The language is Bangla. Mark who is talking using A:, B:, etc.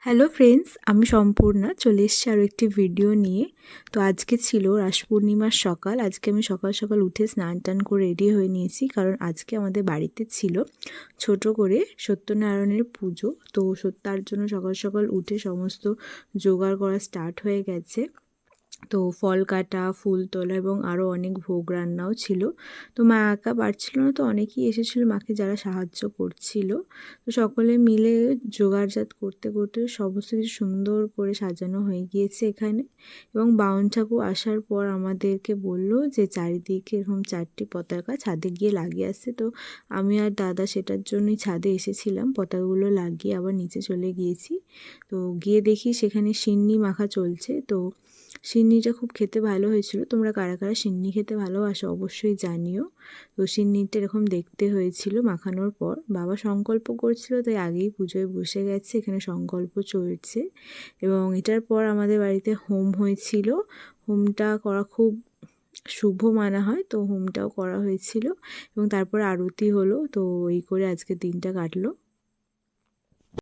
A: হ্যালো ফ্রেন্ডস, আমি সম্পূর্ণা চলে এসেছি আরও একটি ভিডিও নিয়ে। তো আজকে ছিল রাস পূর্ণিমার সকাল। আজকে আমি সকাল সকাল উঠে স্নান টান করে রেডি হয়ে নিয়েছি, কারণ আজকে আমাদের বাড়িতে ছিল ছোট করে সত্যনারায়ণের পুজো। তো তার জন্য সকাল সকাল উঠে সমস্ত জোগাড় করা স্টার্ট হয়ে গেছে। তো ফল কাটা, ফুল তোলা এবং আরও অনেক ভোগ রান্নাও ছিল। তো মা একা পারছিল না, তো অনেকেই এসেছিল মাকে যারা সাহায্য করছিল। তো সকলে মিলে জোগাড়জাত করতে করতে সমস্ত কিছু সুন্দর করে সাজানো হয়ে গিয়েছে এখানে। এবং বাউন ঠাকুর আসার পর আমাদেরকে বলল যে চারিদিকে এরকম 4টি পতাকা ছাদে গিয়ে লাগিয়ে আসছে। তো আমি আর দাদা সেটার জন্যই ছাদে এসেছিলাম, পতাকাগুলো লাগিয়ে আবার নিচে চলে গিয়েছি। তো গিয়ে দেখি সেখানে সিন্নি মাখা চলছে। তো সিন্নিটা খুব খেতে ভালো হয়েছিল। তোমরা কারা কারা সিন্নি খেতে ভালোবাসো অবশ্যই জানিও। তো সিন্নিটা এরকম দেখতে হয়েছিল মাখানোর পর। বাবা সংকল্প করছিল, তাই আগেই পুজোয় বসে গেছে, এখানে সংকল্প চলছে। এবং এটার পর আমাদের বাড়িতে হোম হয়েছিল। হোমটা করা খুব শুভ মানা হয়, তো হোমটাও করা হয়েছিল এবং তারপর আরতি হলো। তো এই করে আজকের দিনটা কাটলো।